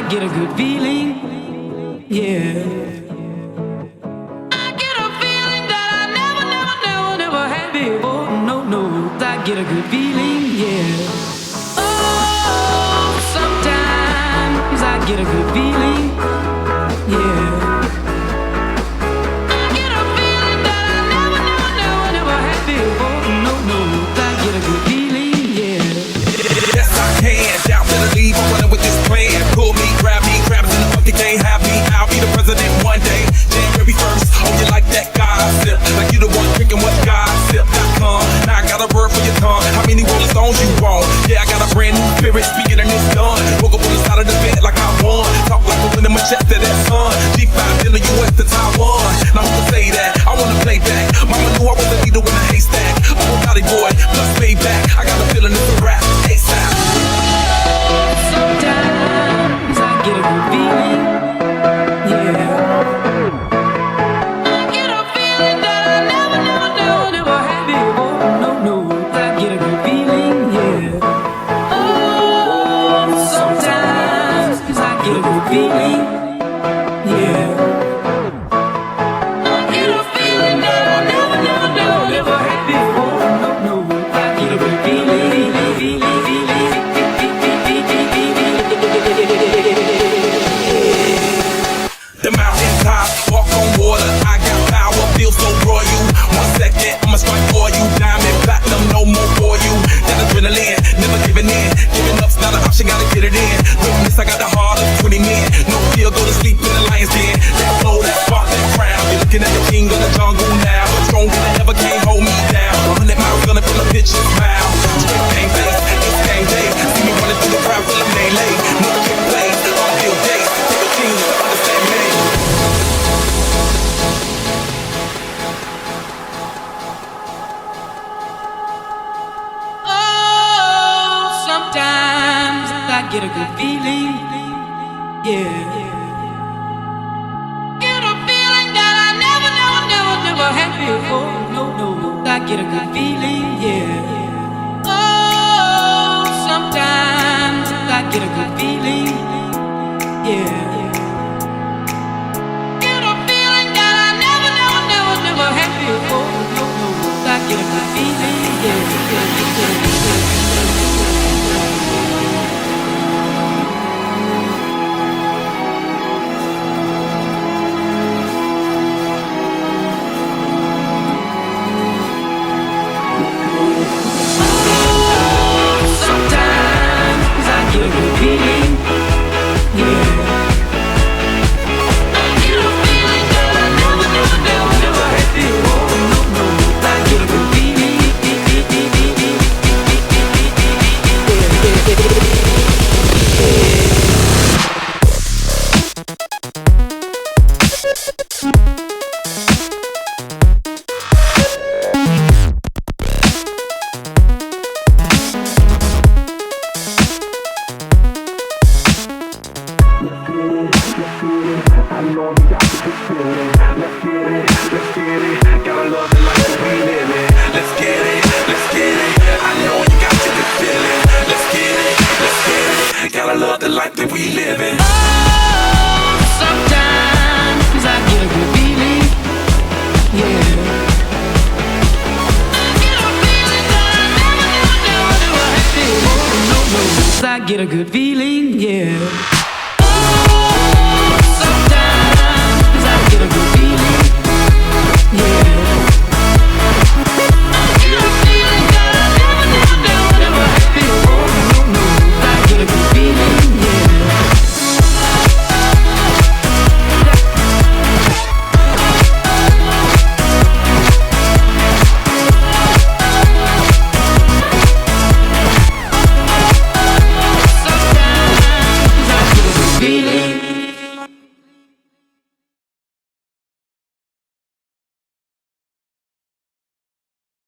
get a good feeling, yeah. I get a feeling that I never had before. No, no, I get a good feeling, yeah. Oh, sometimes I get a good feeling, yeah. I get a feeling that I never had before. No, no, I get a good feeling, yeah. Yes, I can. Down to the lead, I'm running with this plan. Pull me, grab me, crabs in the bucket, can't have me. I'll be the president one day. January 1st, oh, you like that gossip? Like you the one drinking what gossip.com. Now I got a word for your tongue. How many Rolling Stones you want? Yeah, I got a brand new spirit speaking and it's done. Woke up on the side of the bed like I won. Talk like a winner, my chest to that sun. G5 in the US to Taiwan. Now who can say that? I wanna play back. Mama knew I was a leader in a haystack. I'm a body boy, plus payback. I got a feeling it's a rap. ASAP. Sometimes I get a good feeling, yeah. I get a feeling that I never had before. No, no, I get a good feeling, yeah. Oh, sometimes I get a good feeling, yeah. I get a feeling that I never had before. No, no, I get a good feeling. The mountain top, walk on water. I got power, feel so royal. 1 second, I'ma strike for you. Diamond, platinum, no more for you. That adrenaline, never giving in. Giving up's not an option, gotta get it in. Witness, I got the heart of 20 men. No fear, go to sleep in the lion's den. That flow, that spark, that crown. You're looking at the king of the jungle now. Stronger than ever, can't hold me down. 100 miles gonna feel a bitch and smile. Straight game face, it's game day. See me running through the crowd, feel a melee. No trick plays, on field days. Take a team to understand me. Sometimes I get a good feeling, yeah. Get a feeling that I never had before. No, no, I get a good feeling, yeah. Oh, sometimes I get a good feeling, yeah. Get a feeling that I never had before. No, no, I get a good feeling, yeah. Get a good feeling, yeah.